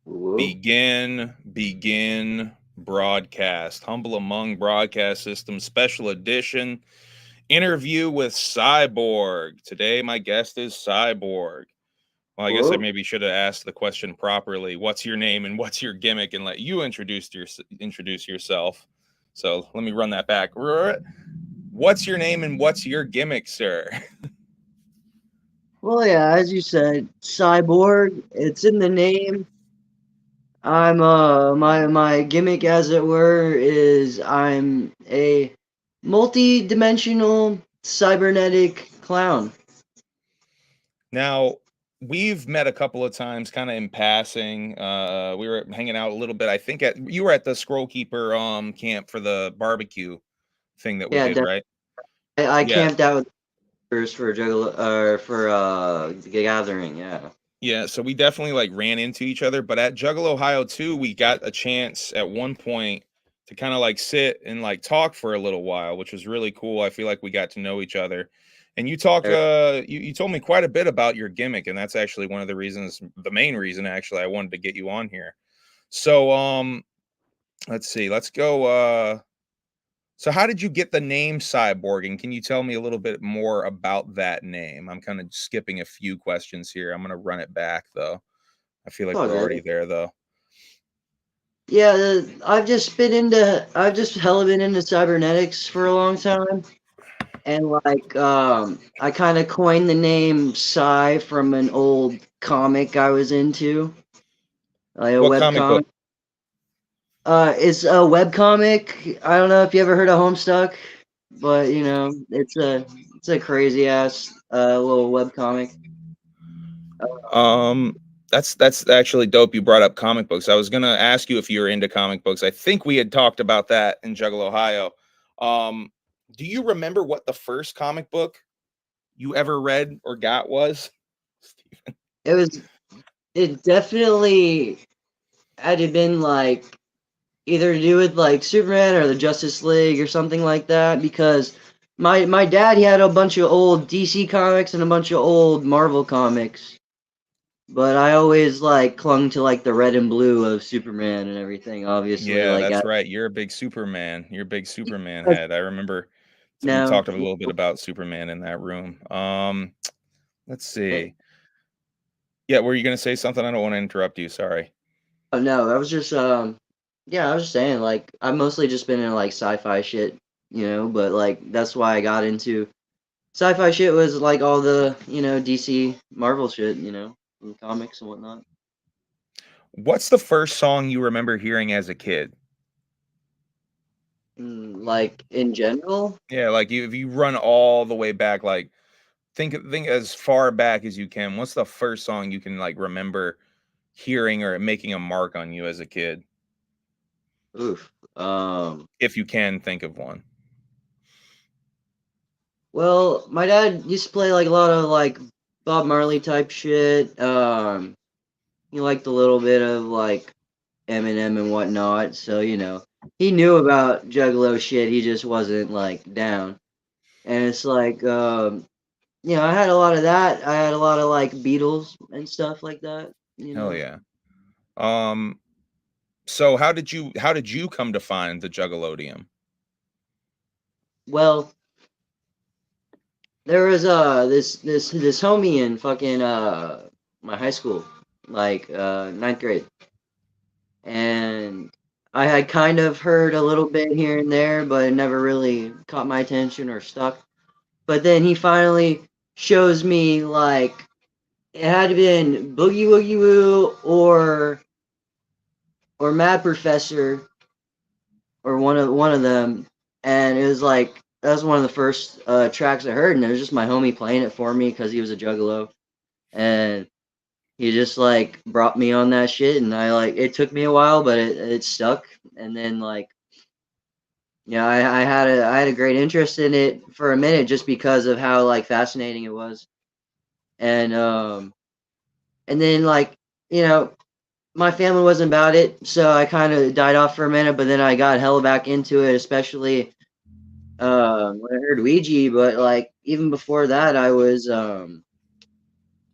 Whoop. Begin broadcast. Humble Among Broadcast System special edition interview with Cyborg. Today, my guest is Cyborg. Well, I guess I Whoop. maybe should have asked the question properly. What's your name and what's your gimmick, and let you introduce yourself. So let me run that back. What's your name and what's your gimmick, sir? Well, yeah, as you said, cyborg. It's in the name. I'm my gimmick, as it were, is I'm a multi-dimensional cybernetic clown. Now, we've met a couple of times, kind of in passing. We were hanging out a little bit. I think you were at the Scroll Keeper camp for the barbecue thing that we Yeah, did, right? I Yeah, camped out with first for Juggalo for the gathering. Yeah. yeah. So we definitely like ran into each other. But at JuggalOhio too, we got a chance at one point to kind of like sit and like talk for a little while, which was really cool. I feel like we got to know each other. And you talked, you told me quite a bit about your gimmick, and that's actually one of the reasons, the main reason actually, I wanted to get you on here. So, let's see. Let's go. So how did you get the name Cyborg? And can you tell me a little bit more about that name? I'm kind of skipping a few questions here. I'm gonna run it back though. I feel It's like all we're already good. there though. Yeah, I've just hella been into cybernetics for a long time. And like I kind of coined the name Psy from an old comic I was into, like a What web comic book? comic. It's a web comic. I don't know if you ever heard of Homestuck, but you know, it's a crazy ass little web comic. Um, that's actually dope. You brought up comic books. I was gonna ask you if you were into comic books. I think we had talked about that in Juggle, Ohio. Um, do you remember what the first comic book you ever read or got was? It was it definitely had to been like either to do with like Superman or the Justice League or something like that because my dad he had a bunch of old DC comics and a bunch of old Marvel comics. But I always like clung to like the red and blue of Superman and everything, obviously. Yeah, Like that's right. You're a big Superman. You're a big Superman as head. I remember we now talked a little bit about Superman in that room. Let's eh, see. Yeah, were you gonna say something? I don't want to interrupt you. Sorry. oh no, I was just yeah, I was just saying like I've mostly just been in like sci-fi shit, you know, but like that's why I got into sci-fi shit was like all the, you know, DC Marvel shit, you know, and comics and whatnot. What's the first song you remember hearing as a kid? Like in general, Yeah, like if you run all the way back, like think as far back as you can. What's the first song you can like remember hearing or making a mark on you as a kid, oof. if you can think of one? Well, my dad used to play like a lot of like Bob Marley type shit. He liked a little bit of like Eminem and whatnot, so you know he knew about Juggalo shit. He just wasn't like down. And it's like, you know, I had a lot of that. I had a lot of like Beatles and stuff like that. You Hell know, yeah. Um, so how did you come to find the Juggalodium? well, there was this homie in fucking my high school, like ninth grade, and I had kind of heard a little bit here and there, but it never really caught my attention or stuck. But then he finally shows me like it had to been Boogie Woogie Woo or Mad Professor or one of them, and it was like that was one of the first tracks I heard, and it was just my homie playing it for me because he was a juggalo, and he just like brought me on that shit, and I like it took me a while, but it stuck, and then like yeah, I had a great interest in it for a minute just because of how like fascinating it was, and and then like you know my family wasn't about it, so I kind of died off for a minute, but then I got hella back into it, especially when I heard Ouija. But like even before that, I was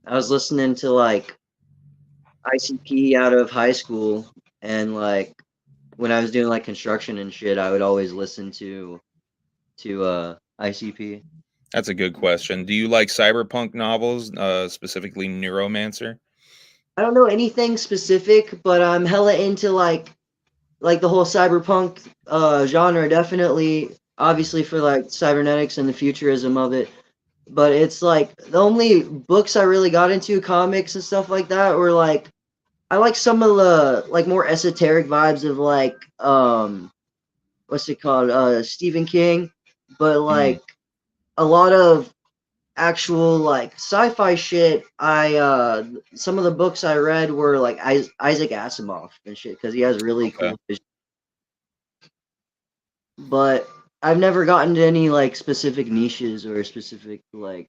listening to like ICP out of high school, and like when I was doing like construction and shit, I would always listen to ICP. That's a good question. Do you like cyberpunk novels, specifically Neuromancer? I don't know anything specific, but I'm hella into like the whole cyberpunk genre. Definitely, obviously for like cybernetics and the futurism of it. But it's like the only books I really got into, comics and stuff like that, were like I like some of the like more esoteric vibes of like what's it called? Stephen King. But Mm, like a lot of actual like sci-fi shit, I some of the books I read were like Isaac Asimov and shit because he has really okay. cool vision. But I've never gotten to any like specific niches or specific like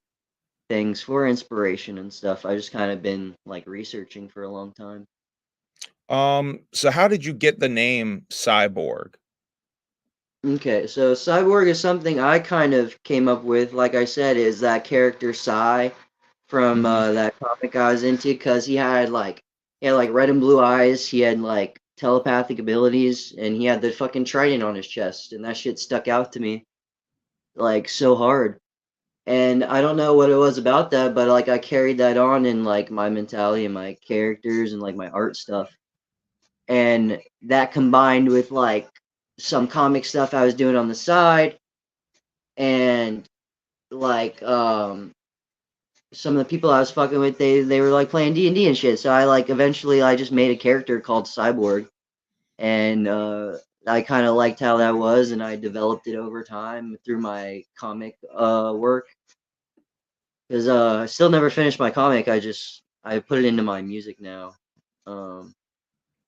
things for inspiration and stuff. I just kind of been like researching for a long time. So how did you get the name Cyborg? Okay, so Cyborg is something I kind of came up with. Like I said, is that character Psy from Mhm. that comic I was into because he had like red and blue eyes. He had like telepathic abilities, and he had the fucking trident on his chest, and that shit stuck out to me like so hard. And I don't know what it was about that, but like I carried that on in like my mentality and my characters and like my art stuff. And that combined with like some comic stuff I was doing on the side and like some of the people I was fucking with, they were like playing D&D and shit. So I like eventually I just made a character called Cyborg, and I kind of liked how that was, and I developed it over time through my comic work. Because I still never finished my comic. I put it into my music now. Um,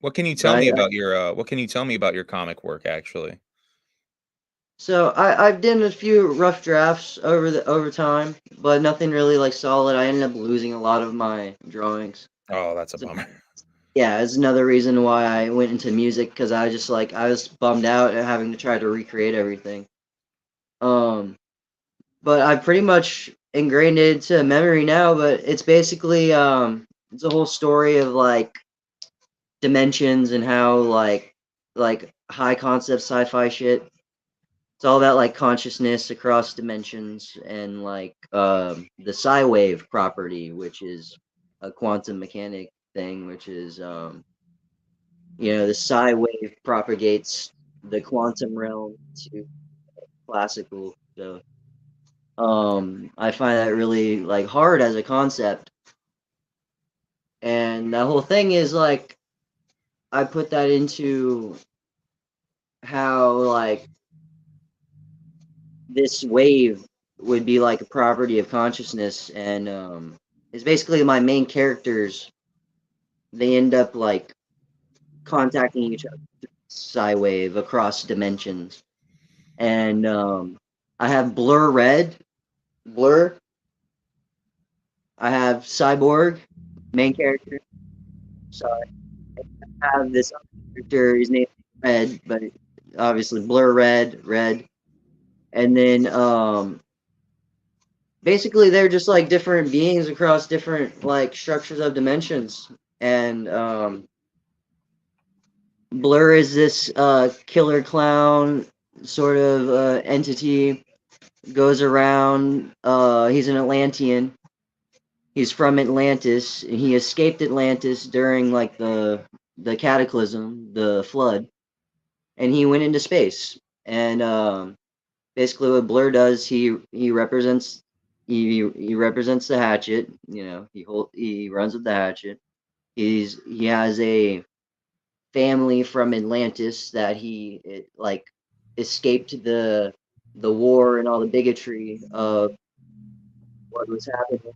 What can you tell but me about your what can you tell me about your comic work actually? I've done a few rough drafts over time, but nothing really like solid. I ended up losing a lot of my drawings. Oh, that's a So bummer. yeah, it's another reason why I went into music because I just like I was bummed out at having to try to recreate everything. Um, but I pretty much ingrained it into memory now. But it's basically it's a whole story of like dimensions and how like high concept sci-fi shit. It's all about like consciousness across dimensions and like the psi wave property, which is a quantum mechanic thing, which is the psi wave propagates the quantum realm to classical. So I find that really like hard as a concept, and that whole thing is like I put that into how like this wave would be like a property of consciousness, and it's basically my main characters. They end up like contacting each other through psi wave across dimensions, and I have Blur Red, Blur. I have Cyborg, main character. So I have this other character. His name is Red, but obviously Blur Red, Red, and then basically they're just like different beings across different like structures of dimensions. And Blur is this killer clown sort of entity, goes around. He's an Atlantean. He's from Atlantis. He escaped Atlantis during like the cataclysm, the flood, and he went into space. And basically, what Blur does, he represents he represents the hatchet. He runs with the hatchet. He has a family from Atlantis that like escaped the war and all the bigotry of what was happening.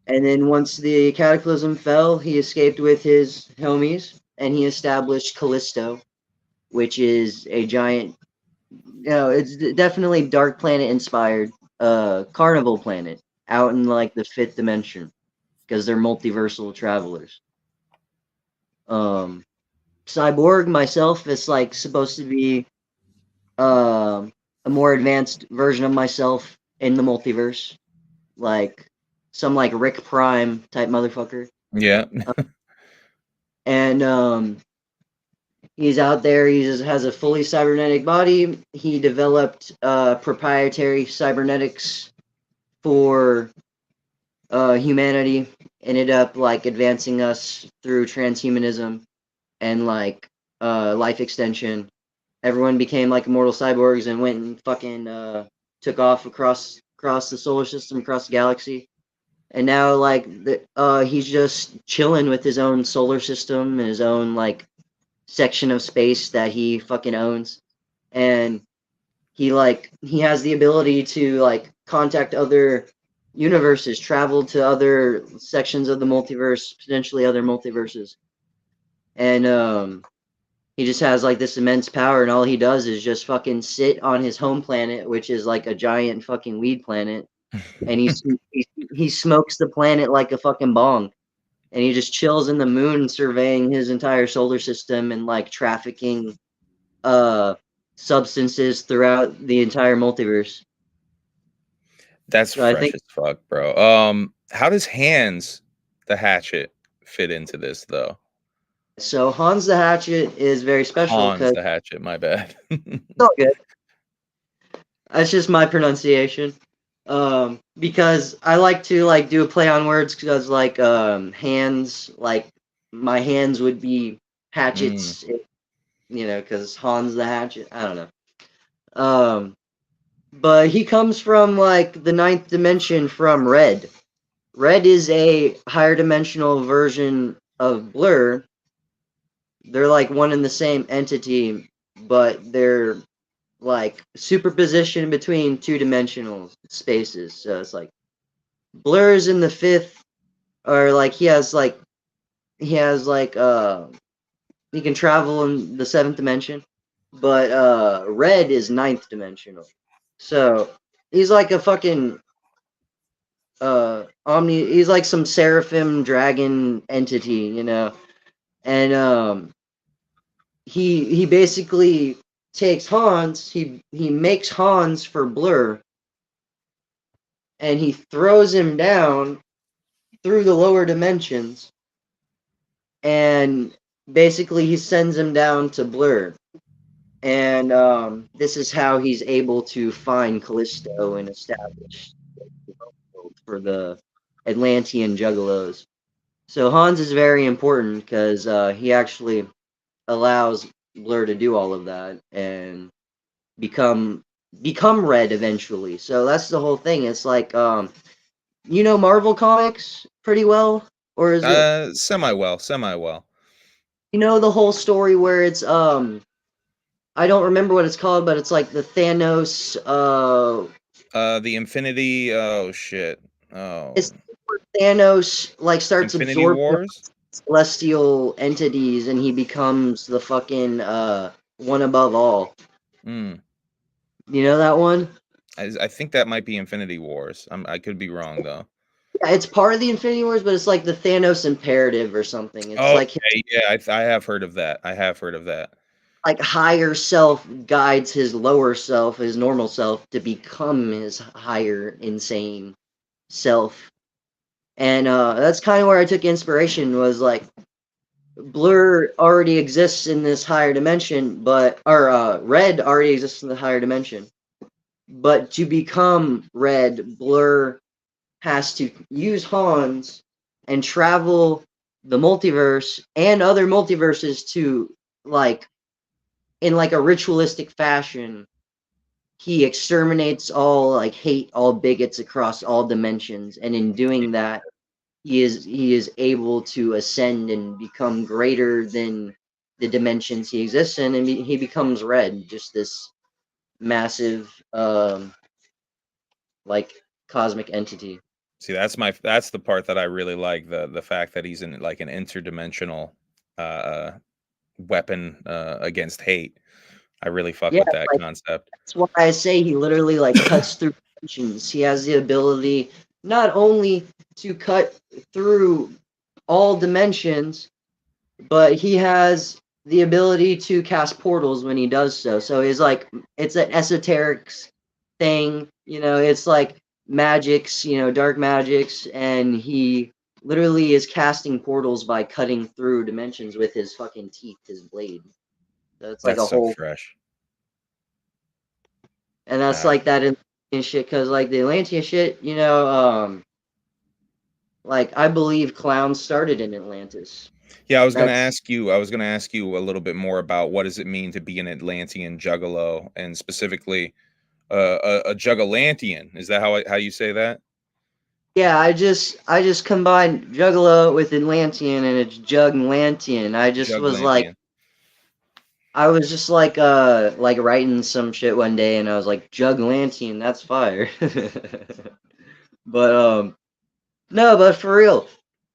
And then once the cataclysm fell, he escaped with his homies and he established Callisto, which is a giant. It's definitely Dark Planet inspired, carnival planet out in like the fifth dimension because they're multiversal travelers. Um, Cyborg myself is like supposed to be a more advanced version of myself in the multiverse, like some like Rick Prime type motherfucker. Yeah. and he's out there. He just has a fully cybernetic body. He developed proprietary cybernetics for humanity. Ended up like advancing us through transhumanism and like life extension. Everyone became like immortal cyborgs and went and fucking took off across the solar system, across the galaxy. And now like he's just chilling with his own solar system and his own like section of space that he fucking owns. And he has the ability to like contact other universes, travel to other sections of the multiverse, potentially other multiverses. And he just has like this immense power, and all he does is just fucking sit on his home planet, which is like a giant fucking weed planet, and he smokes the planet like a fucking bong, and he just chills in the moon, surveying his entire solar system and like trafficking uh substances throughout the entire multiverse. That's So I fresh think as fuck, bro. How does Hands the Hatchet fit into this though? so. Hans the Hatchet is very special Hans because the Hatchet, my bad. it's all good. That's just my pronunciation. Because I like to like do a play on words because like hands, like my hands would be Mm. hatchets, because Hans the Hatchet. I don't know. Um, but he comes from like the ninth dimension from Red. Red is a higher dimensional version of Blur. They're like one and the same entity, but they're like superposition between two-dimensional spaces. So it's like Blur's in the fifth, or like he has like he can travel in the seventh dimension, but Red is ninth dimensional. So he's like a fucking omni. He's like some seraphim dragon entity. And he basically takes Hans. He makes Hans for Blur, and he throws him down through the lower dimensions, and basically he sends him down to Blur. And this is how he's able to find Callisto and establish the world for the Atlantean Juggalos. So Hans is very important because he actually allows Blur to do all of that and become Red eventually. So that's the whole thing. It's like Marvel comics pretty well, or is it Semi well, semi well. the whole story where it's I don't remember what it's called, but it's like the Thanos The Infinity. Oh shit. Oh, it's where Thanos like starts Infinity absorbing Wars. celestial entities and he becomes the fucking one above all. Mm. You know that one? I think that might be Infinity Wars. I could be wrong though. Yeah, it's part of the Infinity Wars, but it's like the Thanos imperative or something. It's Oh, like his okay, yeah, I have heard of that. I have heard of that. like higher self guides his lower self, his normal self, to become his higher insane self. And that's kind of where I took inspiration was like Blur already exists in this higher dimension, or Red already exists in the higher dimension. But to become Red, Blur has to use Hans and travel the multiverse and other multiverses to like in like a ritualistic fashion. He exterminates all like hate, all bigots across all dimensions, and in doing that, he is able to ascend and become greater than the dimensions he exists in, and he becomes Red, just this massive like cosmic entity. See, that's the part that I really like, the fact that he's in like an interdimensional uh weapon against hate. I really fuck Yeah, with that like concept. that's why I say he literally like cuts through dimensions. He has the ability not only to cut through all dimensions, but he has the ability to cast portals when he does so. So he's like, it's an esoteric thing, it's like magics, dark magics, and he literally is casting portals by cutting through dimensions with his fucking teeth, his blade. So it's like That's a so whole, fresh. and that's Uh, like that Atlantean shit, because like the Atlantean shit, like I believe clowns started in Atlantis. yeah, I was gonna That's ask you. I was gonna ask you a little bit more about what does it mean to be an Atlantean Juggalo, and specifically a Juggalantian. Is that how you say that? yeah. I just combined Juggalo with Atlantean, and it's Juglantian. Juggalantian. I was just like writing some shit one day, and I was like Juglantian. That's fire. But no, but for real,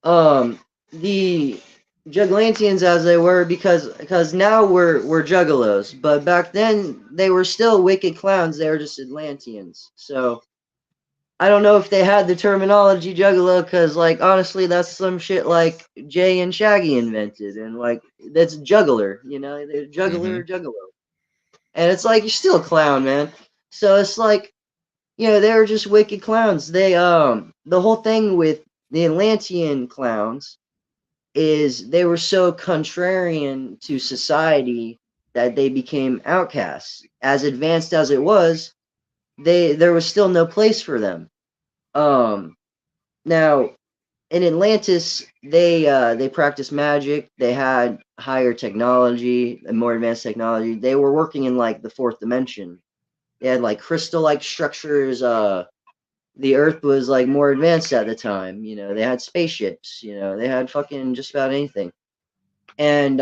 the Juglantians as they were, because now we're Juggalos, but back then they were still wicked clowns. They were just Atlanteans. So I don't know if they had the terminology Juggalo, because like honestly, that's some shit like Jay and Shaggy invented, and like that's juggler. They're Mm-hmm. juggler, and it's like you're still a clown, man. So it's like they were just wicked clowns. The whole thing with the Atlantean clowns is they were so contrarian to society that they became outcasts. As advanced as it was, there was still no place for them. Now in Atlantis, they practiced magic. They had higher technology and more advanced technology. They were working in like the fourth dimension. They had like crystal-like structures. The Earth was like more advanced at the time. They had spaceships. They had fucking just about anything. And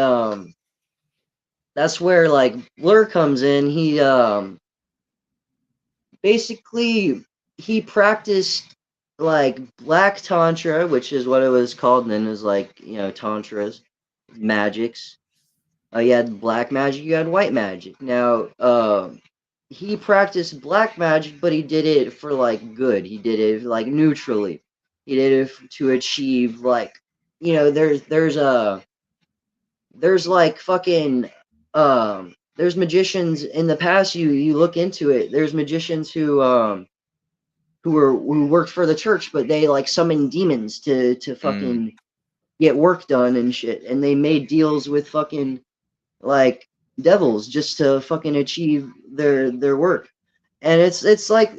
that's where like Blur comes in. He basically he practiced like black tantra, which is what it was called then, is like tantras, magics. You had black magic, you had white magic. Now, he practiced black magic, but he did it for like good. He did it like neutrally. He did it to achieve like, there's like fucking there's magicians in the past. You look into it. There's magicians who worked for the church, but they like summoned demons to Mm. fucking get work done and shit, and they made deals with fucking like devils just to fucking achieve their work. And it's like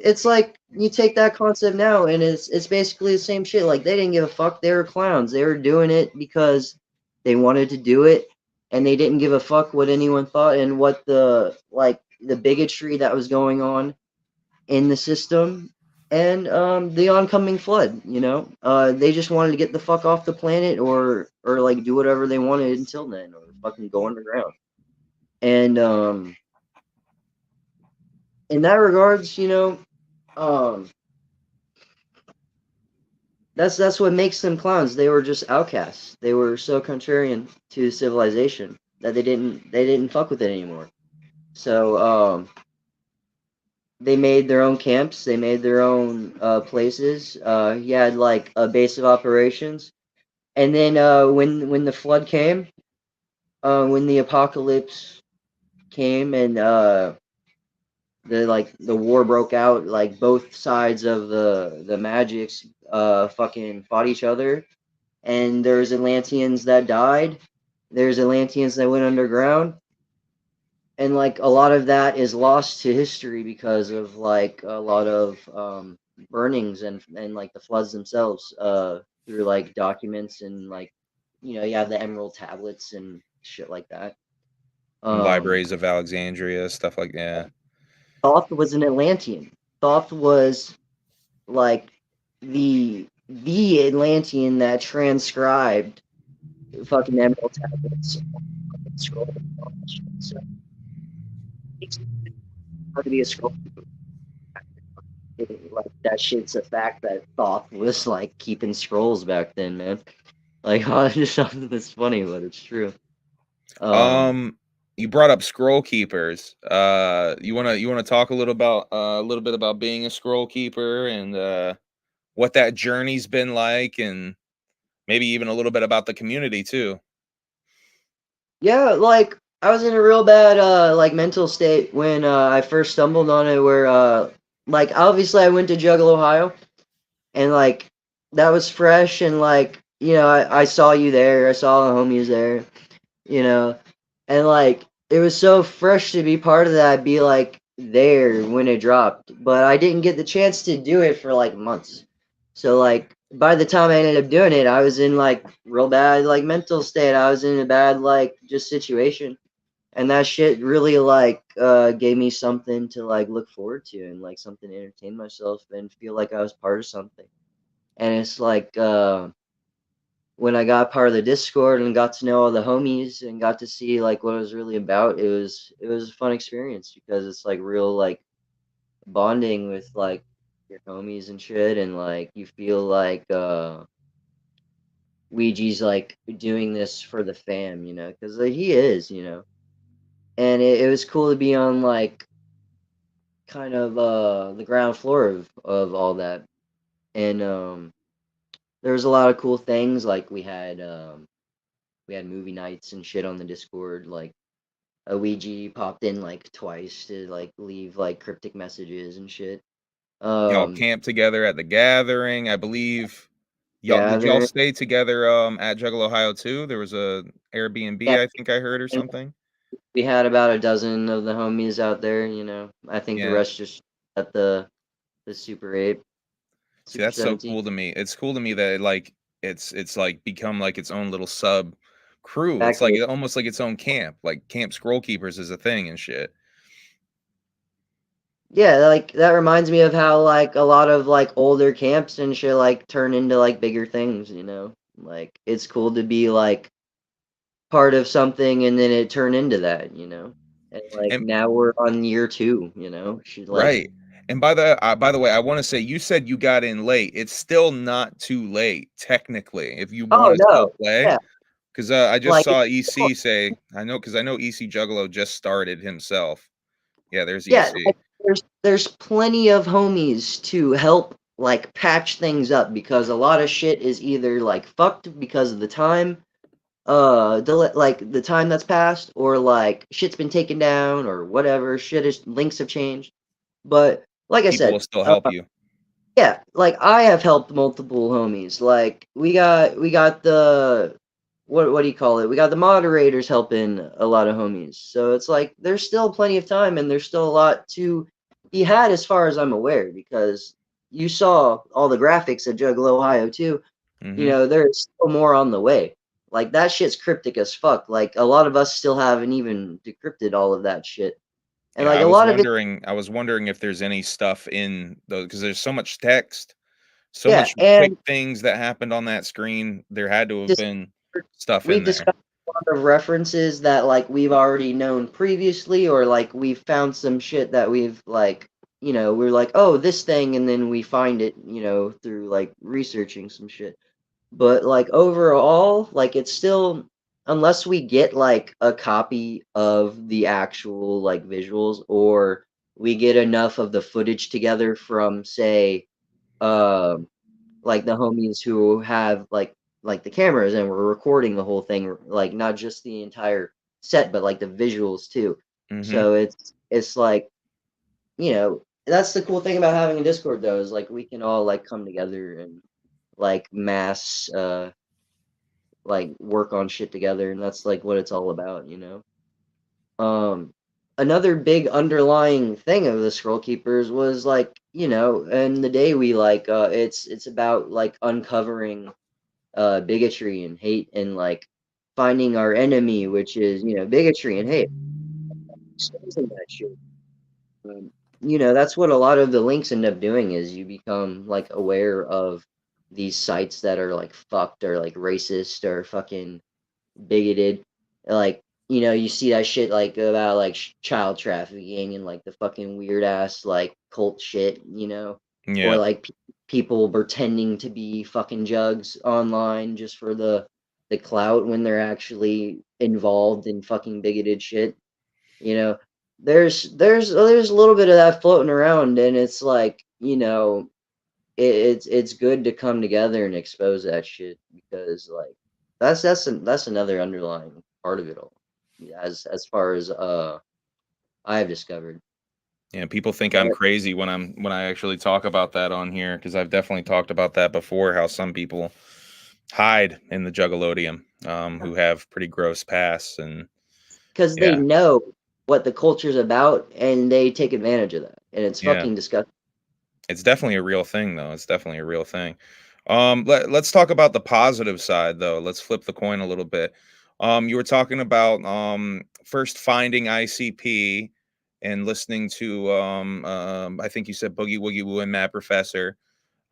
you take that concept now, and it's basically the same shit. Like they didn't give a fuck. They were clowns. They were doing it because they wanted to do it, and they didn't give a fuck what anyone thought and what the bigotry that was going on in the system, and the oncoming flood. They just wanted to get the fuck off the planet, or like do whatever they wanted until then, or fucking go underground. And in that regards, um, that's what makes them clowns. They were just outcasts. They were so contrarian to civilization that they didn't fuck with it anymore. So they made their own camps. They made their own places. He had like a base of operations, and then when the flood came, when the apocalypse came, and the war broke out, like both sides of the magics fucking fought each other, and there's Atlanteans that died, there's Atlanteans that went underground, and like a lot of that is lost to history because of like a lot of burnings and like the floods themselves, through like documents, and like you have the emerald tablets and shit like that. um Libraries of Alexandria, stuff like that. Thoth was an Atlantean. Thoth was like the Atlantean that transcribed fucking emerald tablets, fucking scrolls, and all that shit. So it's hard to be a scroll. Like that shit's a fact that Thoth was like keeping scrolls back then, man. Like just something that's funny, but it's true. Um, You brought up scroll keepers. You wanna talk a little bit about being a scroll keeper and what that journey's been like, and maybe even a little bit about the community too. yeah, like I was in a real bad like mental state when I first stumbled on it. Where like obviously I went to JuggalOhio, and like that was fresh, and like, I saw you there, I saw the homies there, you know, and like it was so fresh to be part of that, be like there when it dropped, but I didn't get the chance to do it for like months. So like by the time I ended up doing it, I was in like real bad like mental state. I was in a bad like just situation, and that shit really like gave me something to like look forward to, and like something to entertain myself and feel like I was part of something. And it's like when I got part of the Discord and got to know all the homies and got to see like what it was really about, it was a fun experience because it's like real like bonding with like your homies and shit, and like you feel like Ouija's like doing this for the fam, because like, he is, and it was cool to be on like kind of the ground floor of all that, and there was a lot of cool things like we had movie nights and shit on the Discord. Like a Ouija popped in like twice to like leave like cryptic messages and shit. Y'all Um, camped together at the gathering, I believe. Y'all did y'all Gather. stay together at JuggalOhio too? There was a Airbnb, Yeah, I think I heard, or something. we had about a dozen of the homies out there. I think the Yeah. rest just at the Super 8, See, Super that's so 17. cool to me. It's cool to me that like it's like become like its own little sub crew. It's like Exactly. almost like its own camp. Like Camp Scroll Keepers is a thing and shit. Yeah, like that reminds me of how like a lot of like older camps and shit like turn into like bigger things. Like it's cool to be like part of something and then it turned into that. And like And now we're on year 2. She's like, right. And by the way, I want to say you said you got in late. It's still not too late technically if you oh want to still no, play. yeah, Because I just like saw EC say because I know EC Juggalo just started himself. Yeah, there's yeah, EC. like there's plenty of homies to help like patch things up because a lot of shit is either like fucked because of the time like the time that's passed, or like shit's been taken down or whatever shit is, links have changed. But like I People will said, still help you. yeah, like I have helped multiple homies. Like we got the what do you call it? We got the moderators helping a lot of homies. So it's like there's still plenty of time and there's still a lot to be had as far as I'm aware, because you saw all the graphics at Juggalo Ohio too. Hmm. There's still more on the way. Like that shit's cryptic as fuck. Like a lot of us still haven't even decrypted all of that shit. And Yeah, like a lot of it, I was wondering if there's any stuff in those because there's so much text, so yeah, much quick and things that happened on that screen. There had to have just been stuff we've in there. discovered a lot of references that like we've already known previously, or like we've found some shit that we've like, we're like, oh, this thing, and then we find it, through like researching some shit. But like overall, like it's still, unless we get like a copy of the actual like visuals, or we get enough of the footage together from say um like the homies who have like the cameras and we're recording the whole thing, like not just the entire set but like the visuals too. Hmm. So it's like, that's the cool thing about having a Discord though, is like we can all like come together and like mass like work on shit together, and that's like what it's all about. um Another big underlying thing of the Scroll Keepers was like, and the day we like it's about like uncovering bigotry and hate, and like finding our enemy, which is bigotry and hate, exposing that shit. um, that's what a lot of the links end up doing, is you become like aware of these sites that are like fucked or like racist or fucking bigoted. Like, you see that shit like about like child trafficking and like the fucking weird ass like cult shit. Or Yeah. like people pretending to be fucking jugs online just for the clout when they're actually involved in fucking bigoted shit. You know, there's a little bit of that floating around, and it's like, it's good to come together and expose that shit, because like that's another underlying part of it all, as far as I've discovered. Yeah, people think I'm But crazy when I actually talk about that on here, because I've definitely talked about that before. How some people hide in the Juggalodium, who have pretty gross pasts, and because they yeah, know what the culture's about and they take advantage of that, and it's yeah, fucking disgusting. it's definitely a real thing, though. It's definitely a real thing. Let's talk about the positive side, though. Let's flip the coin a little bit. You were talking about first finding ICP and listening to I think you said Boogie Woogie Woo and Mad Professor.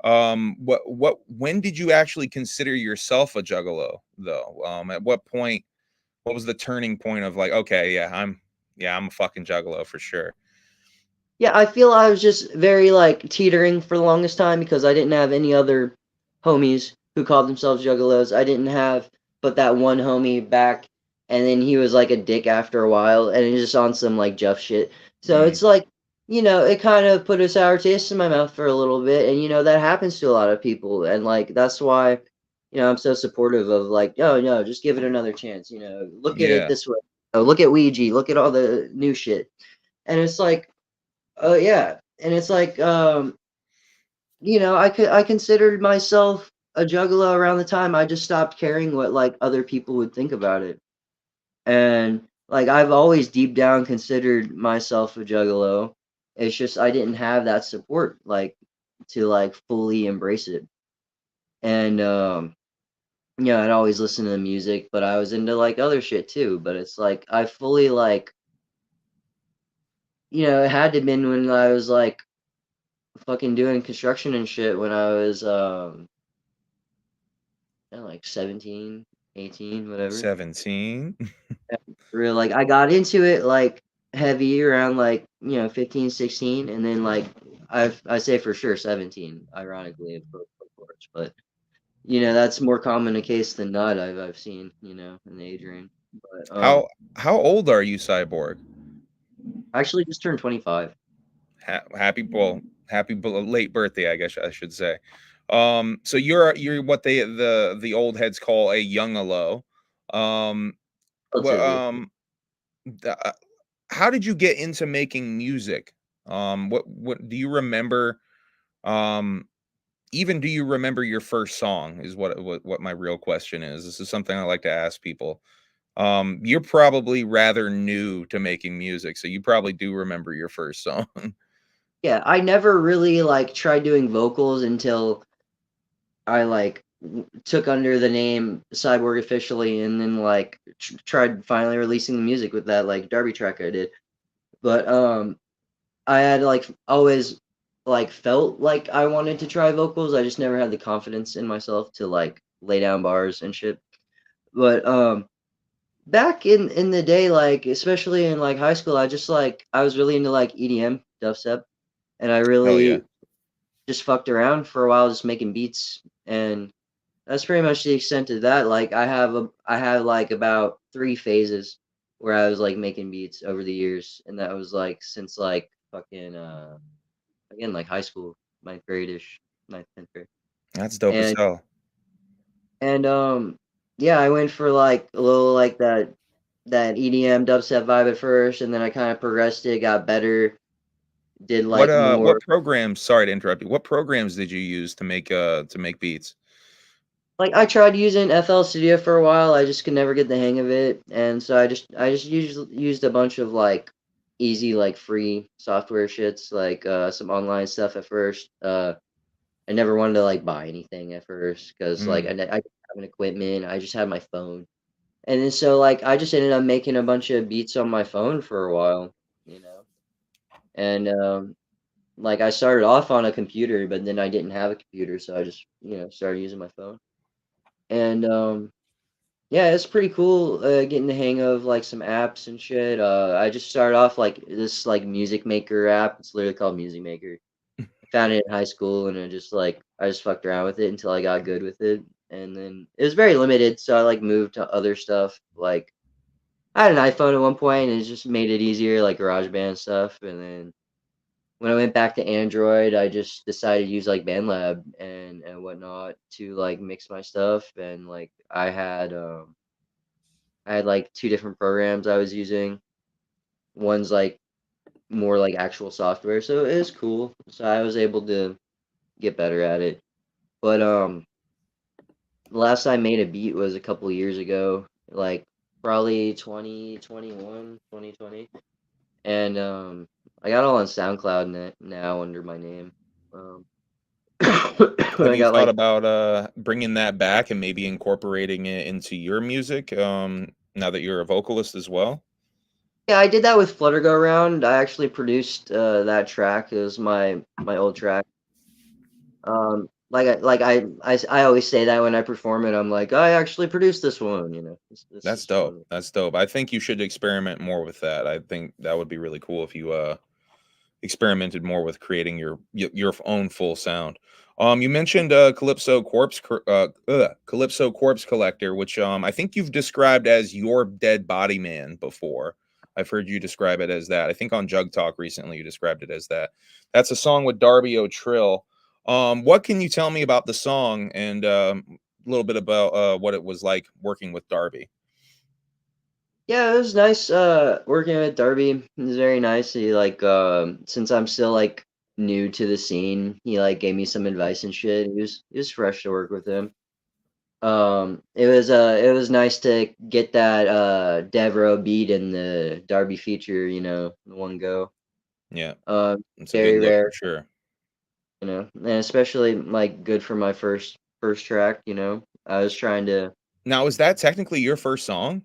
When did you actually consider yourself a juggalo, though? At what point, what was the turning point of like, okay, I'm a fucking juggalo for sure. Yeah, I feel I was just very like teetering for the longest time because I didn't have any other homies who called themselves juggalos. I didn't have but that one homie back, and then he was like a dick after a while, and he was just on some like Jeff shit. So Mm, it's like, it kind of put a sour taste in my mouth for a little bit, and that happens to a lot of people, and like that's why, I'm so supportive of like, oh no, just give it another chance. Look at it yeah. this way. Oh, look at Ouija. Look at all the new shit, and it's like. Oh yeah, and it's like, I considered myself a juggalo around the time I just stopped caring what like other people would think about it, and like I've always deep down considered myself a juggalo. It's just I didn't have that support like to like fully embrace it, and I'd always listen to the music, but I was into like other shit too. But it's like I fully like, it had to have been when I was like fucking doing construction and shit when I was like 17, 18, whatever. 17. Real like I got into it like heavy around like, 15, 16, and then like I say for sure 17, ironically, of course, but that's more common a case than not I've seen, in the age range. But How old are you, Cyborg? I actually just turned 25. Happy, well, happy late birthday, I guess I should say. So you're what the old heads call a young-a-low. Um, what Relatively. the, how did you get into making music? What do you remember? Um, Even do you remember your first song? Is what my real question is. This is something I like to ask people. You're probably rather new to making music, so you probably do remember your first song. Yeah, I never really like tried doing vocals until I like took under the name Cyborg officially, and then like tried finally releasing the music with that like Derby track I did. But I had like always like felt like I wanted to try vocals. I just never had the confidence in myself to like lay down bars and shit. But back in the day, like especially in like high school, I was really into like EDM dubstep, and I Hell yeah. really just fucked around for a while, just making beats, and that's pretty much the extent of that. Like I have like about 3 phases where I was like making beats over the years, and that was like since like fucking again like high school, ninth grade-ish, ninth, 10th grade. That's dope as And hell. and yeah, I went for like a little like that EDM dubstep vibe at first, and then I kind of progressed it, got better, did like What more. programs, sorry to interrupt you. What programs did you use to make beats? Like I tried using FL Studio for a while, I just could never get the hang of it, and so I just used a bunch of like easy like free software shits, like some online stuff at first. I never wanted to like buy anything at first because like Mm. I didn't have an equipment. I just had my phone, and then so like I just ended up making a bunch of beats on my phone for a while, you know. And like I started off on a computer, but then I didn't have a computer, so I just started using my phone. And yeah, it's pretty cool getting the hang of like some apps and shit. I just started off like this like music maker app. It's literally called Music Maker. I found it in high school, and I just fucked around with it until I got good with it. And then it was very limited, so I like moved to other stuff. Like I had an iPhone at one point, and it just made it easier, like GarageBand stuff. And then when I went back to Android, I just decided to use like BandLab and whatnot to like mix my stuff. And like I had like two different programs I was using. One's like more like actual software, so it was cool. So I was able to get better at it. But the last time I made a beat was a couple years ago, like probably 2021, 2020. And I got all on SoundCloud now under my name. Um, Have I you got thought like, about bringing that back and maybe incorporating it into your music now that you're a vocalist as well? yeah, I did that with Flutter Go Around. I actually produced that track. It was my old track. I always say that when I perform it, I'm like, I actually produced this one. This That's is dope. fun. That's dope. I think you should experiment more with that. I think that would be really cool if you experimented more with creating your own full sound. You mentioned Calypso Corpse Collector, which I think you've described as your dead body man before. I've heard you describe it as that. I think on Jug Talk recently you described it as that. That's a song with Darby O'Trill. What can you tell me about the song and a little bit about what it was like working with Darby? Yeah, it was nice working with Darby. It was very nice. He like since I'm still like new to the scene, he like gave me some advice and shit. He was fresh to work with him. It was nice to get that Devereaux beat in the Darby feature, in one go. Yeah, Um, it's a good Very look for rare, sure. and especially like good for my first track. I was trying to, Now, is that technically your first song?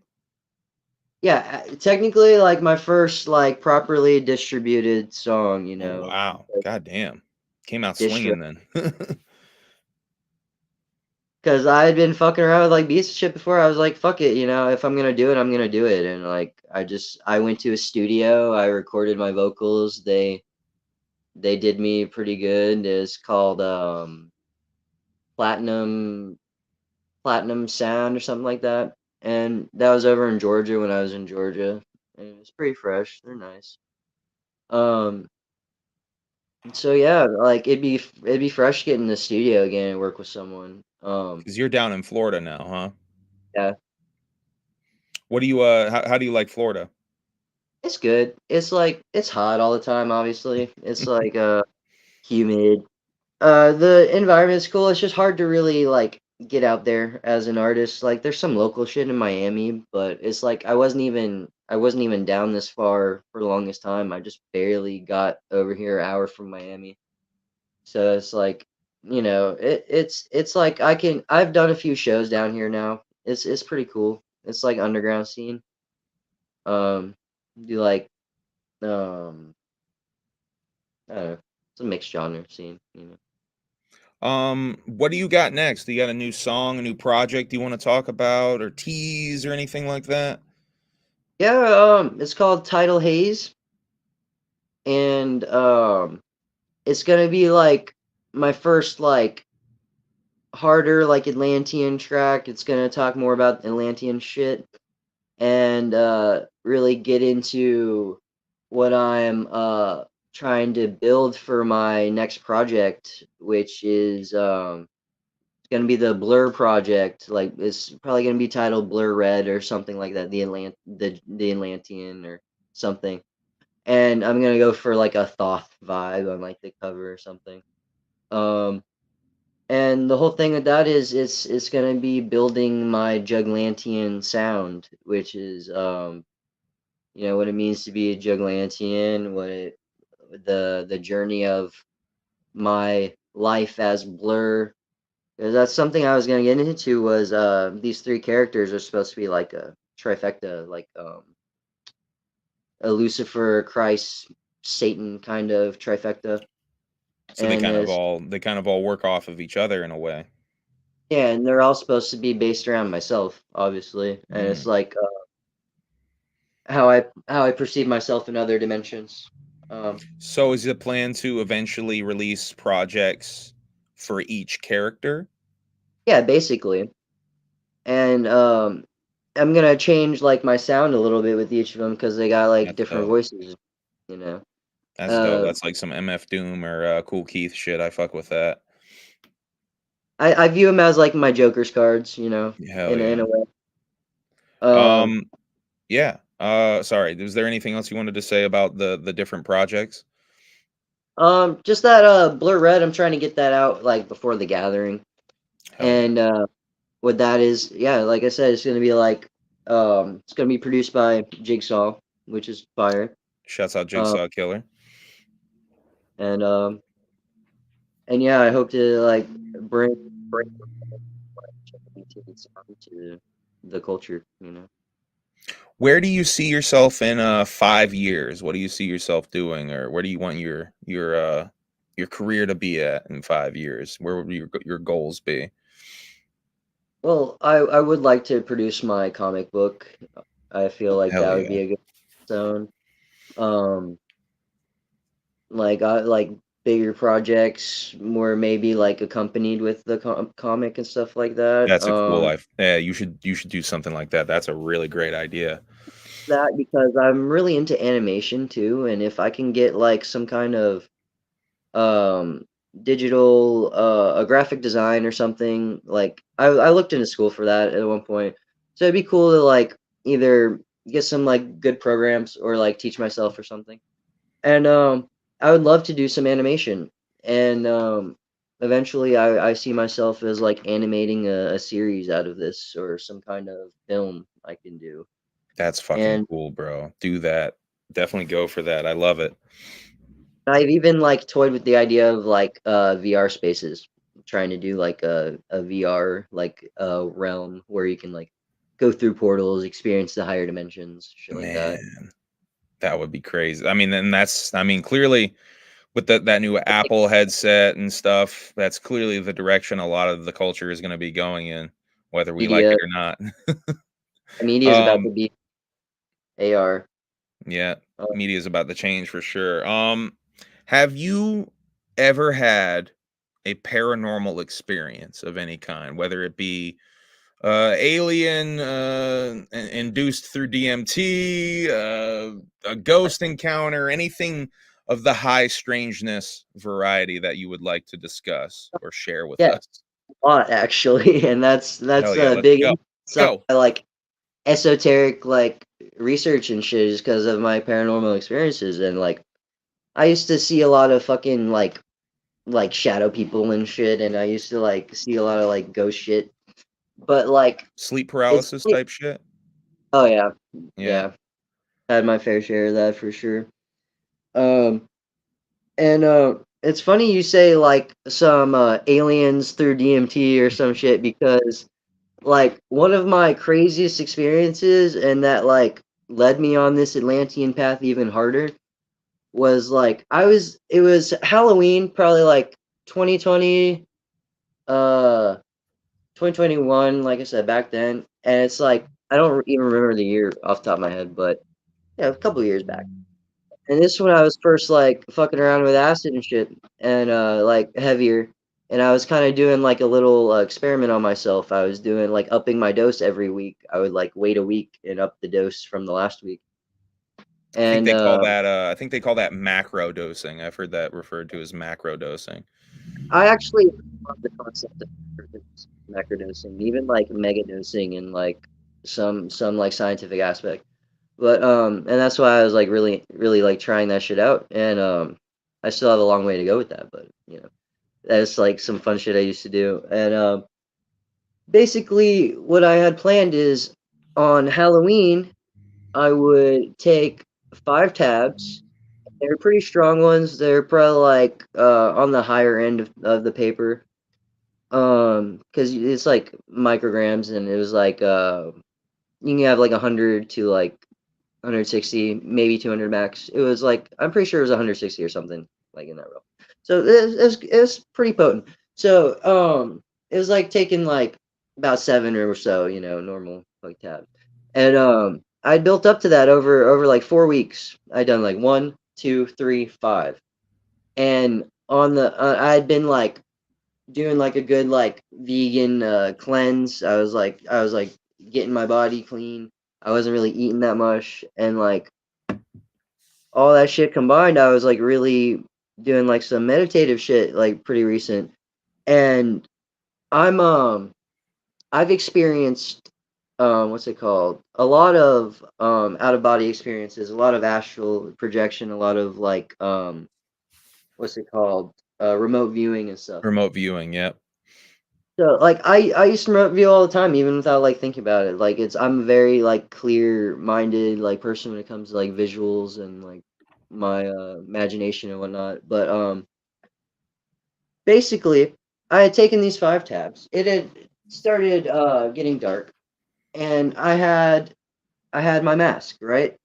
yeah, technically like my first like properly distributed song, Oh, wow. like God damn. Came out distro, swinging then. because I had been fucking around with like beats and shit before. I was like, fuck it, if I'm gonna do it, I'm gonna do it, and like I went to a studio, I recorded my vocals. They did me pretty good. It's called Platinum Platinum Sound or something like that. And that was over in Georgia when I was in Georgia. And it was pretty fresh. They're nice. Um so yeah, like it'd be fresh getting in the studio again and work with someone. Because you're down in Florida now, huh? Yeah, What do you how do you like Florida? it's good. It's like it's hot all the time, obviously. It's like humid. The environment's cool. It's just hard to really like get out there as an artist. Like there's some local shit in Miami, but it's like I wasn't even down this far for the longest time. I just barely got over here an hour from Miami. So it's like, it's like I've done a few shows down here now. It's pretty cool. It's like underground scene. Um do like um I don't know. It's a mixed genre scene. What do you got next? Do you got a new song, a new project you want to talk about or tease or anything like that? Yeah, it's called Tidal Haze, and it's gonna be like my first like harder like Atlantean track. It's gonna talk more about Atlantean shit and really get into what I'm trying to build for my next project, which is it's gonna be the Blur project. Like it's probably gonna be titled Blur Red or something like that. The Atlantean or something. And I'm gonna go for like a Thoth vibe on like the cover or something. Um, and the whole thing with that is it's gonna be building my Juglantian sound, which is what it means to be a Juglantian, the journey of my life as Blur. 'Cause that's something I was gonna get into was these three characters are supposed to be like a trifecta, like a Lucifer, Christ, Satan kind of trifecta. So And it's they kind of all work off of each other in a way. Yeah, and they're all supposed to be based around myself, obviously, and it's Mm. like how I perceive myself in other dimensions. Um, So is the plan to eventually release projects for each character? yeah, basically, and I'm gonna change like my sound a little bit with each of them because they got like That's different dope. voices. You know, That's dope. uh, That's like some MF Doom or Cool Keith shit. I fuck with that. I view them as like my Joker's cards. Hell In a yeah. way. Um, Um, yeah. Sorry, was there anything else you wanted to say about the different projects? Just that Blur Red, I'm trying to get that out like before the gathering. Hell yeah. And what that is, yeah, like I said, it's gonna be like it's gonna be produced by Jigsaw, which is fire. Shouts out Um Jigsaw Killer. and um and yeah, I hope to like bring to the culture, you know. Where do you see yourself in 5 years? What do you see yourself doing, or where do you want your career to be at in 5 years? Where would your goals be? Well, I would like to produce my comic book. I feel like Hell that would yeah. be a good zone. Um, like bigger projects, more maybe like accompanied with the comic and stuff like that. That's a cool life. Yeah, you should do something like that. That's a really great idea. That because I'm really into animation too, and if I can get like some kind of um digital a graphic design or something, like I looked into school for that at one point. So it'd be cool to like either get some like good programs or like teach myself or something. And I would love to do some animation. And eventually I see myself as like animating a series out of this or some kind of film I can do. That's fucking And cool, bro. Do that. Definitely go for that. I love it. I've even like toyed with the idea of like VR spaces, trying to do like a VR like realm where you can like go through portals, experience the higher dimensions, shit like that. Man, that would be crazy. I mean, and I mean, clearly with that new Apple headset and stuff, that's clearly the direction a lot of the culture is going to be going in, whether we like Media it or not. media is about to um, be AR. yeah, Uh, media is about to change for sure. Have you ever had a paranormal experience of any kind, whether it be alien induced through DMT, a ghost encounter, anything of the high strangeness variety that you would like to discuss or share with yeah, us? a lot actually, and that's Hell yeah, a let's big go. some Go. like esoteric like research and shit just because of my paranormal experiences and like I used to see a lot of fucking like shadow people and shit, and I used to like see a lot of like ghost shit. But like Sleep it's paralysis funny- type shit. oh yeah, Yeah. yeah, had my fair share of that for sure. Um and it's funny you say like some aliens through DMT or some shit because like one of my craziest experiences and that like led me on this Atlantean path even harder was like it was Halloween probably like 2020 uh 2021, like I said back then, and it's like I don't even remember the year off the top of my head, but yeah, a couple years back. And this is when I was first like fucking around with acid and shit, and like heavier. And I was kind of doing like a little experiment on myself. I was doing like upping my dose every week. I would like wait a week and up the dose from the last week. And I think they call that macro dosing. I've heard that referred to as macro dosing. I actually love the concept of microdosing, even like megadosing and like some like scientific aspect. But and that's why I was like really like trying that shit out, and I still have a long way to go with that, but you know that's like some fun shit I used to do. And basically, what I had planned is on Halloween I would take 5 tabs. They're pretty strong ones. They're probably like on the higher end of the paper. Because it's like micrograms, and it was like you can have like 100 to like 160, maybe 200 max. It was like I'm pretty sure it was 160 or something like in that realm. So it was pretty potent. So it was like taking like about 7 or so, normal like tabs, and I built up to that over like 4 weeks. I done like 1, 2, 3, 5, and on the I had been like doing like a good like vegan cleanse. I was like getting my body clean. I wasn't really eating that much, and like all that shit combined, I was like really doing like some meditative shit like pretty recent. And I'm I've experienced what's it called? A lot of out of body experiences, a lot of astral projection, a lot of like what's it called? Remote viewing and stuff. Remote viewing, yep. So like I used to remote view all the time, even without like thinking about it. Like I'm a very like clear minded like person when it comes to like visuals and like my imagination and whatnot. But basically I had taken these 5 tabs. It had started getting dark, and I had my mask, right?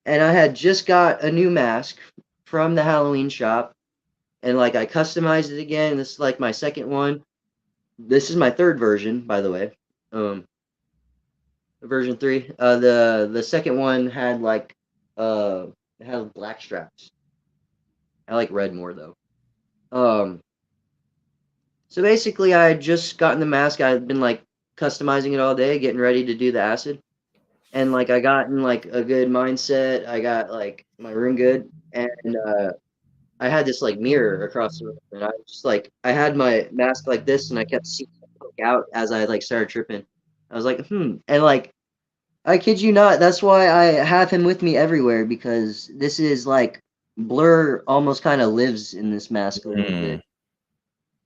And I had just got a new mask from the Halloween shop, and like I customized it again. This is like my second one. This is my third version, by the way. Um, version 3. The second one had like it had black straps. I like red more though. Um, so basically, I had just gotten the mask. I had been like customizing it all day, getting ready to do the acid, and like I got in like a good mindset. I got like my room good, and I had this like mirror across the room, and I was just like I had my mask like this, and I kept seeing it poke out as I like started tripping. I was like, and like I kid you not, that's why I have him with me everywhere, because this is like Blur almost kind of lives in this mask a little Mm. bit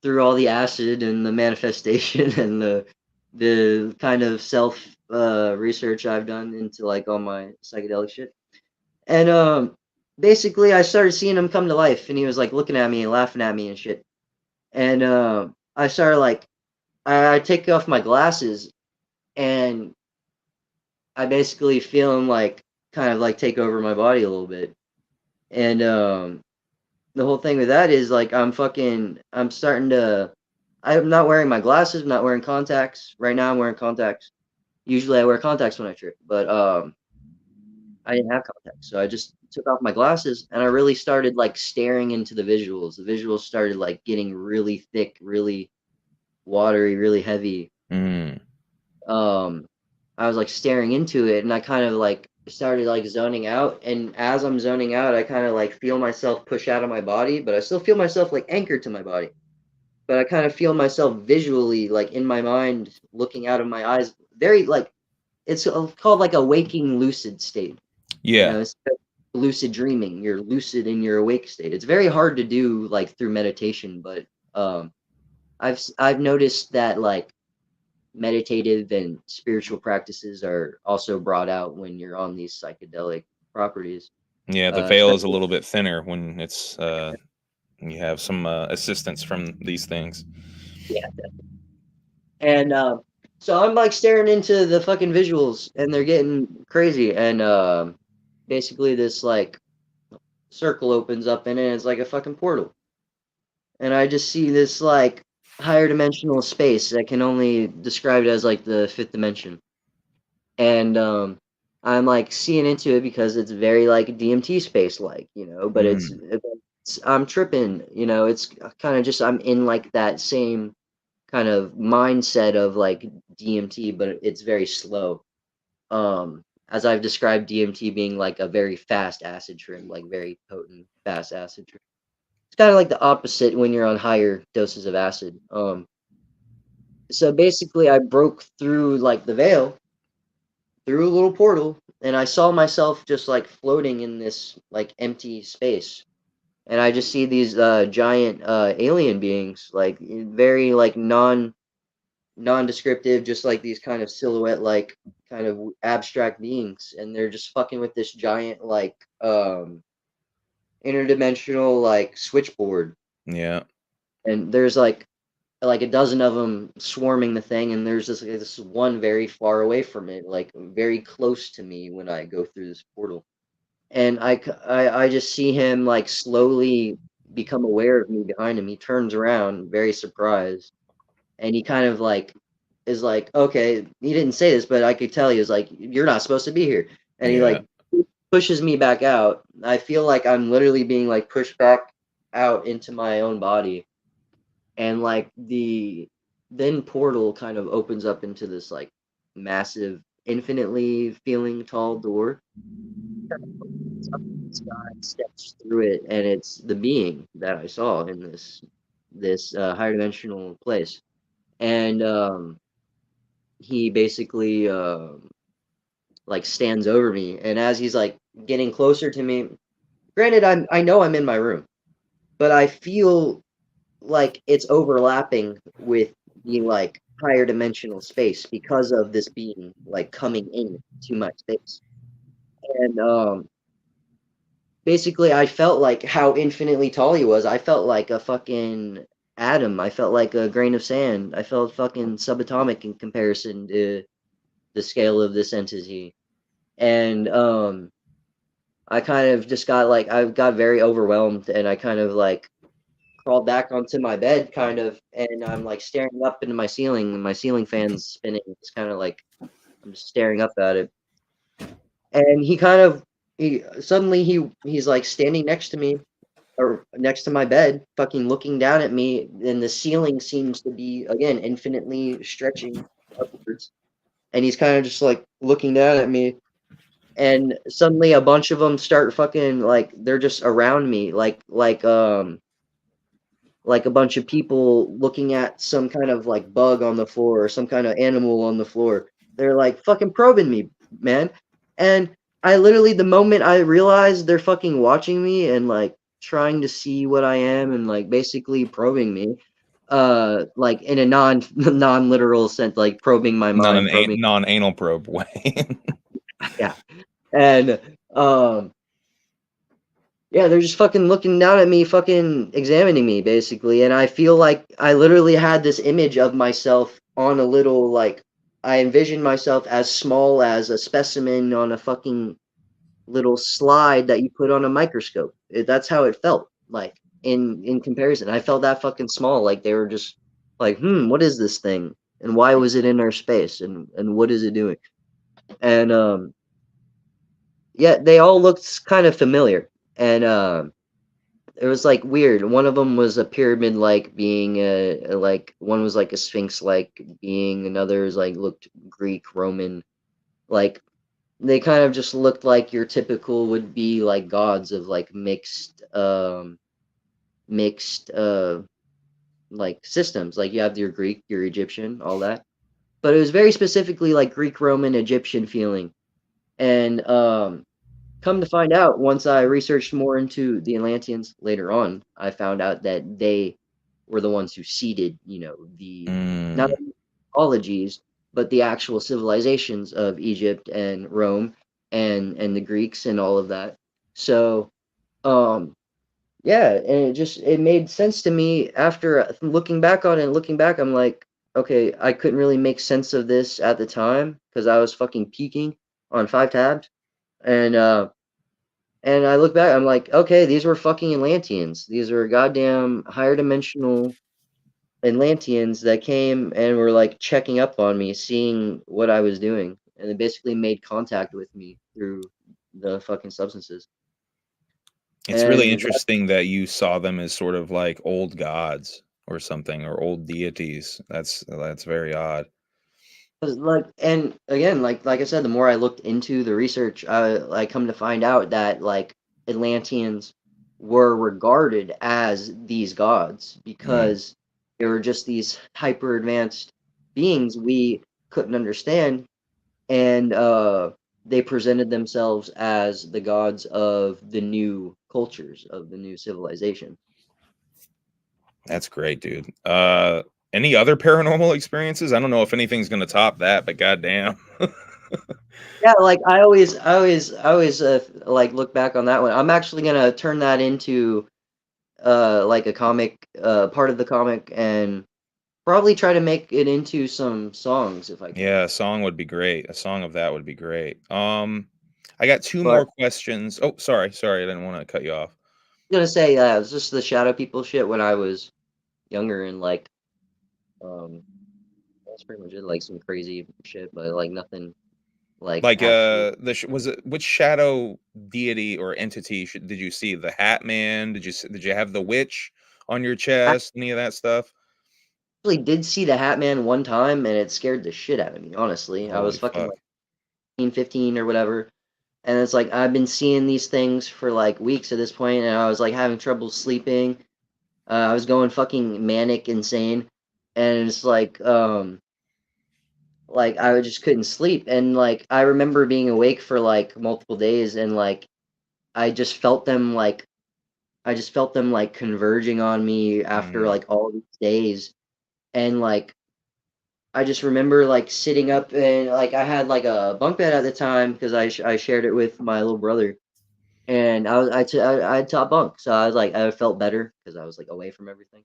through all the acid and the manifestation and the kind of self research I've done into like all my psychedelic shit. And basically I started seeing him come to life, and he was like looking at me and laughing at me and shit. And I started like I take off my glasses, and I basically feel him like kind of like take over my body a little bit. And the whole thing with that is like I'm starting to I'm not wearing my glasses, I'm not wearing contacts. Right now I'm wearing contacts. Usually I wear contacts when I trip, but I didn't have contacts. So I just took off my glasses, and I really started like staring into the visuals. The visuals started like getting really thick, really watery, really heavy. Mm. um I was like staring into it, and I kind of like started like zoning out, and as I'm zoning out I kind of like feel myself push out of my body, but I still feel myself like anchored to my body. But I kind of feel myself visually like in my mind looking out of my eyes, very like it's called like a waking lucid state. Yeah. It's lucid dreaming. You're lucid in your awake state. It's very hard to do like through meditation, but um I've noticed that like meditative and spiritual practices are also brought out when you're on these psychedelic properties. Yeah, the veil is a Especially, little bit thinner when it's you have some assistance from these things. yeah. And so I'm like staring into the fucking visuals, and they're getting crazy. And basically, this like circle opens up in it, and it's like a fucking portal. And I just see this like higher dimensional space that can only describe it as like the fifth dimension. And I'm like seeing into it because it's very like DMT space like, but Mm. I'm tripping, it's kind of just I'm in like that same kind of mindset of like DMT, but it's very slow. As I've described DMT being like a very fast acid trip, like very potent fast acid trip. It's kind of like the opposite when you're on higher doses of acid. So basically I broke through like the veil, through a little portal, and I saw myself just like floating in this like empty space. And I just see these giant alien beings, like very like non-descriptive, just like these kind of silhouette like kind of abstract beings, and they're just fucking with this giant like interdimensional like switchboard. Yeah. And there's like a dozen of them swarming the thing, and there's this one very far away from it, like very close to me when I go through this portal. And I just see him like slowly become aware of me behind him. He turns around, very surprised, and he kind of like is like, okay, he didn't say this, but I could tell he was like, you're not supposed to be here. And he Yeah. like pushes me back out. I feel like I'm literally being like pushed back out into my own body, and like the then portal kind of opens up into this like massive, infinitely feeling tall door. It's up in the sky, steps through it, and it's the being that I saw in this higher dimensional place. And he basically like stands over me, and as he's like getting closer to me, granted I know I'm in my room, but I feel like it's overlapping with the like higher dimensional space because of this being like coming in to my space. And basically I felt like how infinitely tall he was. I felt like a fucking atom. I felt like a grain of sand. I felt fucking subatomic in comparison to the scale of this entity. And I kind of just got like I got very overwhelmed, and I kind of like crawled back onto my bed kind of, and I'm like staring up into my ceiling, and my ceiling fan's spinning. It's kind of like I'm just staring up at it. And he kind of he suddenly he's like standing next to me or next to my bed, fucking looking down at me, and the ceiling seems to be again infinitely stretching upwards. And he's kind of just like looking down at me, and suddenly a bunch of them start fucking like they're just around me, like a bunch of people looking at some kind of like bug on the floor or some kind of animal on the floor. They're like fucking probing me, man. And I literally, the moment I realized they're fucking watching me and like trying to see what I am and like basically probing me, like in a non literal sense, like probing my Not mind, an probing, non-anal probe way. yeah. And yeah, they're just fucking looking down at me, fucking examining me, basically. And I feel like I literally had this image of myself on a little, like, I envisioned myself as small as a specimen on a fucking little slide that you put on a microscope. That's how it felt, like, in comparison. I felt that fucking small. Like, they were just like, what is this thing? And why was it in our space? And what is it doing? And, yeah, they all looked kind of familiar. And, it was like weird. One of them was a pyramid-like being, like one was like a sphinx-like being. Another is like looked Greek, Roman. Like they kind of just looked like your typical would be like gods of like mixed like systems. Like you have your Greek, your Egyptian, all that. But it was very specifically like Greek, Roman, Egyptian feeling. And come to find out, once I researched more into the Atlanteans later on, I found out that they were the ones who seeded, the not Mm, only mythologies, but the actual civilizations of Egypt and Rome and the Greeks and all of that. So, um, yeah, and it made sense to me after looking back on it. And looking back, I'm like, okay, I couldn't really make sense of this at the time because I was fucking peaking on five tabs, and I look back, I'm like, okay, these were fucking Atlanteans. These were goddamn higher dimensional Atlanteans that came and were like checking up on me, seeing what I was doing, and they basically made contact with me through the fucking substances. it's really And interesting that you saw them as sort of like old gods or something, or old deities. That's very odd. like, and again, like I said, the more I looked into the research, I come to find out that like Atlanteans were regarded as these gods Mm, because they were just these hyper advanced beings we couldn't understand, and they presented themselves as the gods of the new cultures of the new civilization. that's great, dude. Any other paranormal experiences? I don't know if anything's gonna top that, but goddamn. Yeah, like I always like look back on that one. I'm actually gonna turn that into like a comic, part of the comic, and probably try to make it into some songs if I can. Yeah, a song would be great. A song of that would be great. I got two But more questions. Oh, sorry, I didn't want to cut you off. I'm gonna say, it's just the shadow people shit when I was younger, and like um that's pretty much it. Like some crazy shit, but like nothing like Like, actual. was it which shadow deity or entity did you see? The Hat Man? Did you have the witch on your I chest? Any of that stuff? actually did see the Hat Man one time, and it scared the shit out of me. Honestly, I was Holy fucking fuck! like 15 or whatever. And it's like I've been seeing these things for like weeks at this point, and I was like having trouble sleeping. I was going fucking manic insane, and it's like like I just couldn't sleep, and like I remember being awake for like multiple days, and like I just felt them like converging on me after Mm. like all these days, and like I just remember like sitting up, and like I had like a bunk bed at the time because I shared it with my little brother, and I had top bunk, so I was like I felt better because I was like away from everything.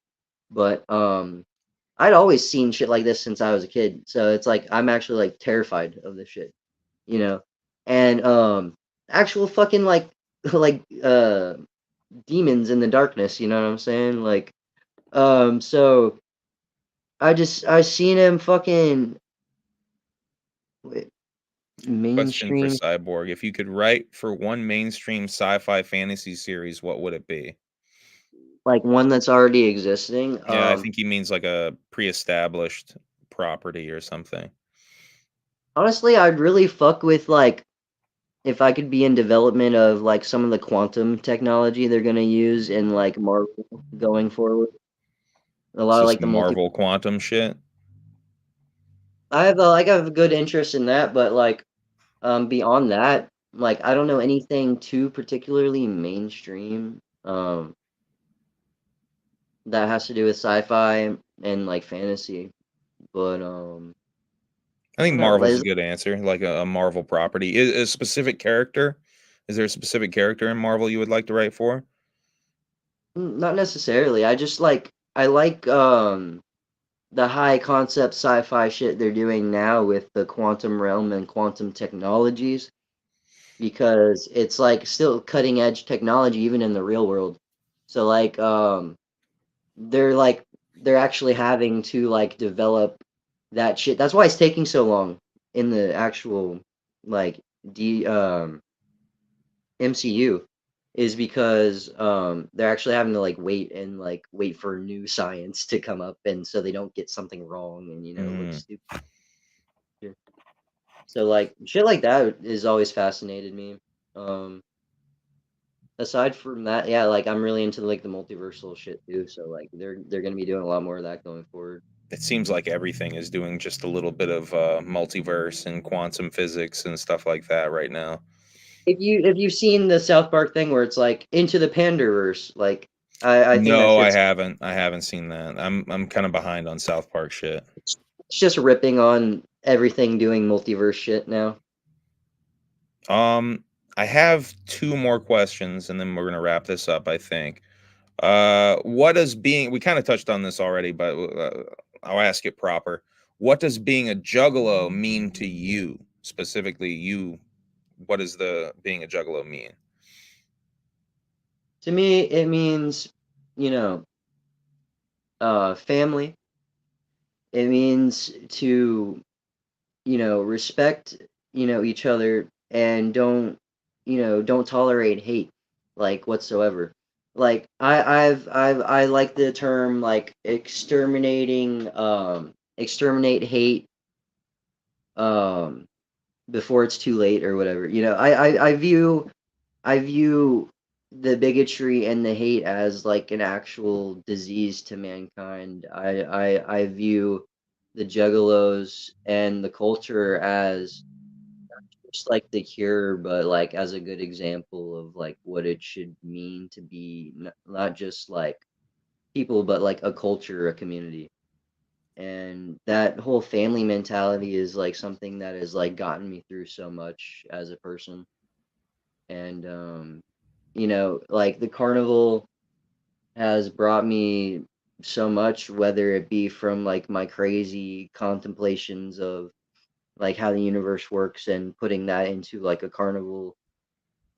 But I'd always seen shit like this since I was a kid, so it's like I'm actually like terrified of this shit, you know, and actual fucking like like demons in the darkness, you know what I'm saying? Like so I seen him fucking wait, Question for mainstream, Cyborg: if you could write for one mainstream sci-fi fantasy series, what would it be? like one that's already existing. Yeah, I think he means like a pre-established property or something. Honestly, I'd really fuck with like if I could be in development of like some of the quantum technology they're gonna use in like Marvel going forward. A lot So of like the some multi. Marvel quantum shit. I have a good interest in that, but like beyond that, like I don't know anything too particularly mainstream that has to do with sci-fi and like fantasy. But I I think don't know. Marvel's a good answer, like a Marvel property. Is a specific character? Is there a specific character in Marvel you would like to write for? Not necessarily. I like the high concept sci-fi shit they're doing now with the quantum realm and quantum technologies because it's like still cutting edge technology even in the real world. So they're like they're actually having to like develop that shit. That's why it's taking so long in the actual like D MCU is because they're actually having to like wait for new science to come up, and so they don't get something wrong and look Mm. stupid. So like shit like that is always fascinated me. Um Aside from that, yeah, like I'm really into like the multiversal shit too. So like they're gonna be doing a lot more of that going forward. It seems like everything is doing just a little bit of multiverse and quantum physics and stuff like that right now. If you've seen the South Park thing where it's like into the Panderverse, like I think that No, I shit's haven't. I haven't seen that. I'm kind of behind on South Park shit. it's just ripping on everything doing multiverse shit now. Um, I have two more questions, and then we're gonna wrap this up, I think. What does being? We kind of touched on this already, but I'll ask it proper. What does being a juggalo mean to you specifically? You, what does the being a juggalo mean? To me, it means, you know, family. It means to, respect, each other and don't tolerate hate like whatsoever. Like I like the term like exterminate hate um before it's too late or whatever. I view the bigotry and the hate as like an actual disease to mankind. I view the juggalos and the culture as just like the cure, but like as a good example of like what it should mean to be not just like people, but like a culture, a community. And that whole family mentality is like something that has like gotten me through so much as a person. And like the carnival has brought me so much, whether it be from like my crazy contemplations of like how the universe works and putting that into like a carnival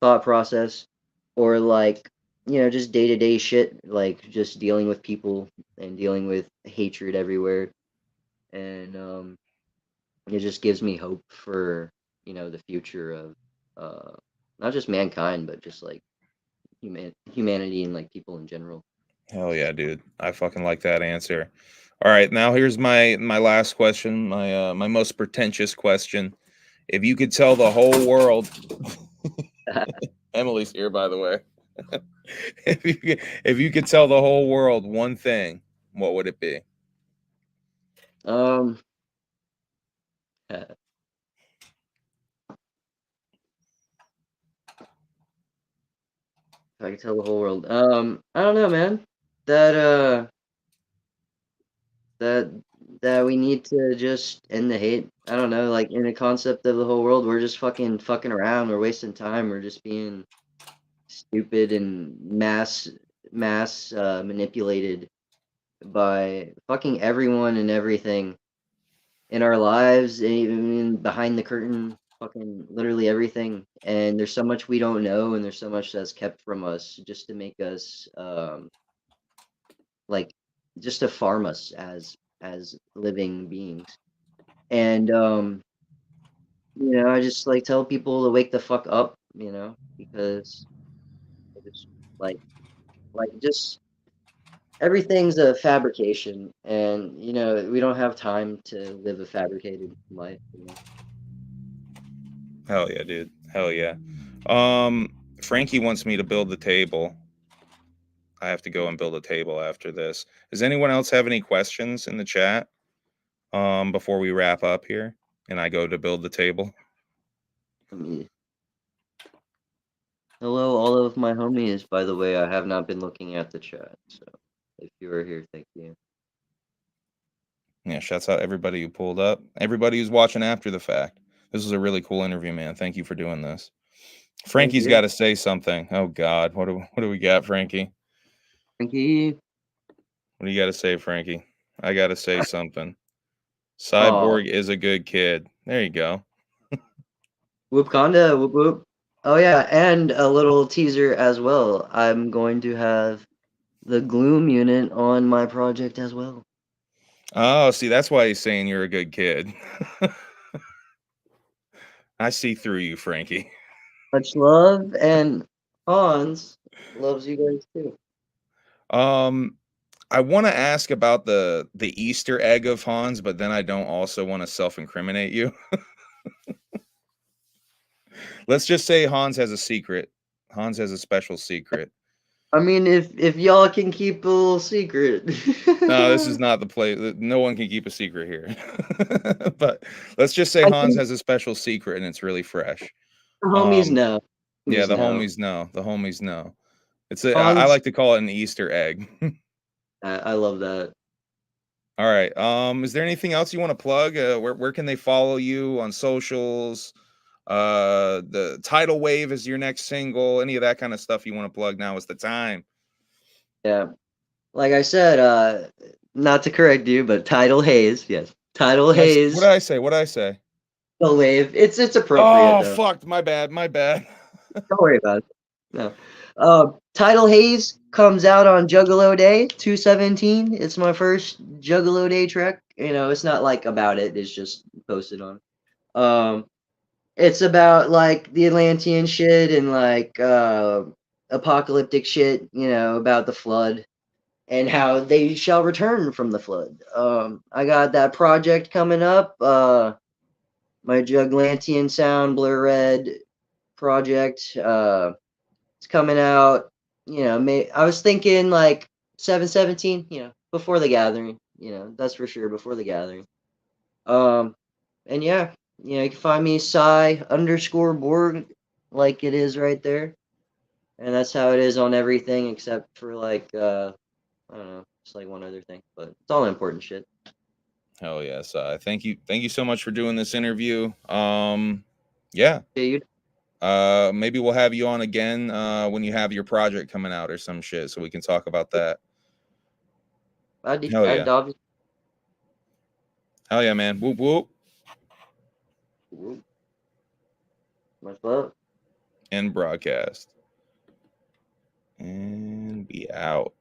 thought process, or like just day-to-day shit, like just dealing with people and dealing with hatred everywhere. And it just gives me hope for the future of uh not just mankind, but just like humanity and like people in general. Hell yeah, dude. I fucking like that answer. All right, now here's my last question, my most pretentious question. If you could tell the whole world, Emily's here, by the way. If you could tell the whole world one thing, what would it be? um I can tell the whole world. I don't know, man. That that that we need to just end the hate. I don't know, like in the concept of the whole world, we're just fucking around. We're wasting time. We're just being stupid and mass manipulated by fucking everyone and everything in our lives, even behind the curtain, fucking literally everything. And there's so much we don't know, and there's so much that's kept from us just to make us like just to farm us as living beings. And I just like tell people to wake the fuck up, because it's like just everything's a fabrication, and we don't have time to live a fabricated life. Hell yeah, dude. Hell yeah. Frankie wants me to build the table. I have to go and build a table after this. Does anyone else have any questions in the chat before we wrap up here and I go to build the table? Let me Hello, all of my homies. By the way, I have not been looking at the chat, so if you are here, thank you. Yeah, shouts out everybody who pulled up. Everybody who's watching after the fact. This was a really cool interview, man. Thank you for doing this. Thank Frankie's you. got to say something. Oh God, what do we got, Frankie? Frankie. What do you got to say, Frankie? I got to say something. Oh, Cyborg is a good kid. There you go. Whoopconda, whoop whoop. Oh yeah, and a little teaser as well. I'm going to have the Gloom unit on my project as well. Oh, see, that's why he's saying you're a good kid. I see through you, Frankie. Much love, and Hans loves you guys too. I want to ask about the Easter egg of Hans, but then I don't also want to self-incriminate you. Let's just say Hans has a secret. Hans has a special secret. I mean, if y'all can keep a little secret. No, this is not the place. No one can keep a secret here. But let's just say I Hans think has a special secret and it's really fresh. the homies Um, know. yeah, Homies the know. homies know. The homies know. I Hans, like to call it an Easter egg. I love that. All right. Is there anything else you want to plug? Where can they follow you on socials? The Tidal Wave is your next single. Any of that kind of stuff you want to plug? Now is the time. Yeah. Like I said, not to correct you, but Tidal Haze, yes. Tidal What did Haze, I say? What did I say? the wave. It's appropriate Oh, though. fuck. My bad. My bad. Don't worry about it. No. Tidal Haze comes out on Juggalo Day 2/17. It's my first Juggalo Day track. It's not like about it, it's just posted on. It's about like the Atlantean shit and like apocalyptic shit, about the flood and how they shall return from the flood. I got that project coming up. My Juglantian Sound Blur Red project. It's coming out. I was thinking like 7/17. Before the gathering. That's for sure before the gathering. And yeah, you can find me Psy_Borg like it is right there, and that's how it is on everything except for like I don't know, just like one other thing, but it's all important shit. Hell yes. Thank you. Thank you so much for doing this interview. Yeah. Yeah, you. Maybe we'll have you on again when you have your project coming out or some shit, so we can talk about that. Hell yeah. I'd obviously. Hell yeah, man. Whoop whoop. Much love. End broadcast. And be out.